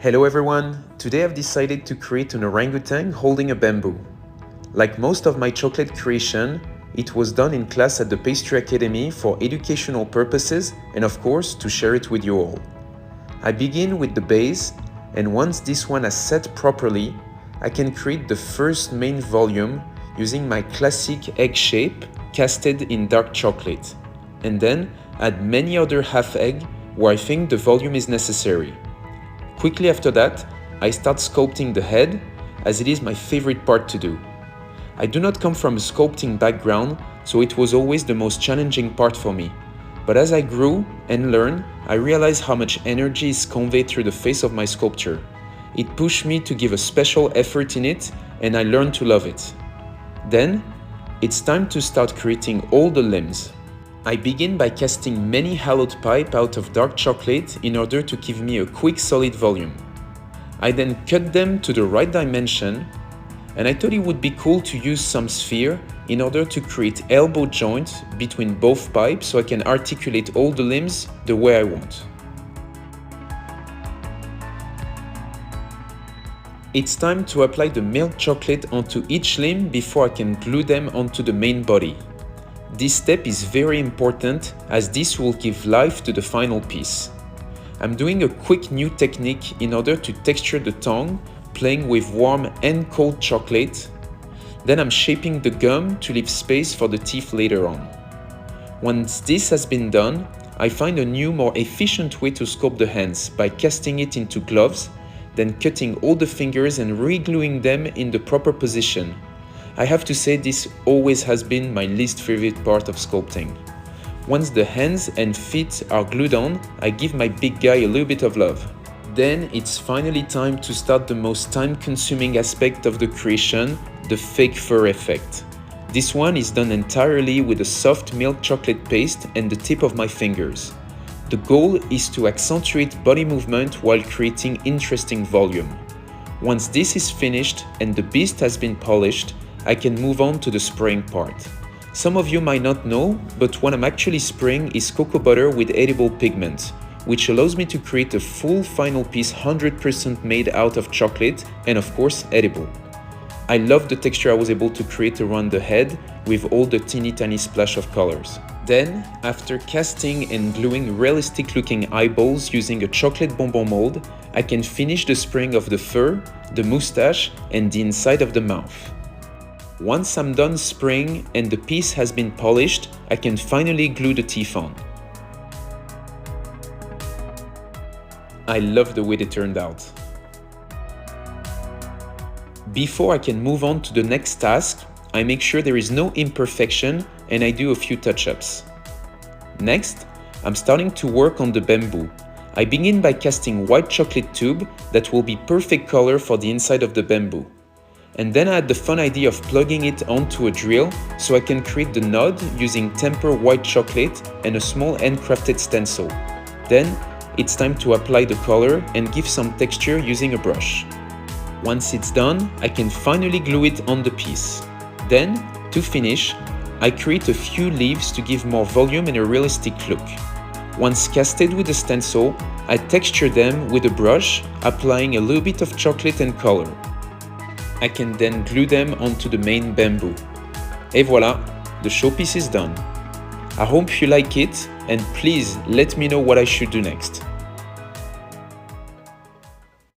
Hello everyone! Today I've decided to create an orangutan holding a bamboo. Like most of my chocolate creation, it was done in class at the Pastry Academy for educational purposes and of course to share it with you all. I begin with the base, and once this one has set properly, I can create the first main volume using my classic egg shape casted in dark chocolate, and then add many other half egg where I think the volume is necessary. Quickly after that, I start sculpting the head, as it is my favorite part to do. I do not come from a sculpting background, so it was always the most challenging part for me. But as I grew and learned, I realized how much energy is conveyed through the face of my sculpture. It pushed me to give a special effort in it, and I learned to love it. Then, it's time to start creating all the limbs. I begin by casting many hollowed pipe out of dark chocolate in order to give me a quick solid volume. I then cut them to the right dimension, and I thought it would be cool to use some sphere in order to create elbow joints between both pipes so I can articulate all the limbs the way I want. It's time to apply the milk chocolate onto each limb before I can glue them onto the main body. This step is very important as this will give life to the final piece. I'm doing a quick new technique in order to texture the tongue, playing with warm and cold chocolate. Then I'm shaping the gum to leave space for the teeth later on. Once this has been done, I find a new, more efficient way to sculpt the hands by casting it into gloves, then cutting all the fingers and re-gluing them in the proper position. I have to say this always has been my least favorite part of sculpting. Once the hands and feet are glued on, I give my big guy a little bit of love. Then it's finally time to start the most time-consuming aspect of the creation, the fake fur effect. This one is done entirely with a soft milk chocolate paste and the tip of my fingers. The goal is to accentuate body movement while creating interesting volume. Once this is finished and the beast has been polished, I can move on to the spraying part. Some of you might not know, but what I'm actually spraying is cocoa butter with edible pigment, which allows me to create a full final piece 100% made out of chocolate and of course edible. I love the texture I was able to create around the head with all the teeny tiny splash of colors. Then, after casting and gluing realistic looking eyeballs using a chocolate bonbon mold, I can finish the spraying of the fur, the mustache and the inside of the mouth. Once I'm done spraying and the piece has been polished, I can finally glue the teeth on. I love the way they turned out. Before I can move on to the next task, I make sure there is no imperfection and I do a few touch-ups. Next, I'm starting to work on the bamboo. I begin by casting white chocolate tube that will be perfect color for the inside of the bamboo. And then I had the fun idea of plugging it onto a drill so I can create the nod using tempered white chocolate and a small handcrafted stencil. Then it's time to apply the color and give some texture using a brush. Once it's done, I can finally glue it on the piece. Then, to finish, I create a few leaves to give more volume and a realistic look. Once casted with a stencil, I texture them with a brush, applying a little bit of chocolate and color. I can then glue them onto the main bamboo. Et voila, the showpiece is done. I hope you like it and please let me know what I should do next.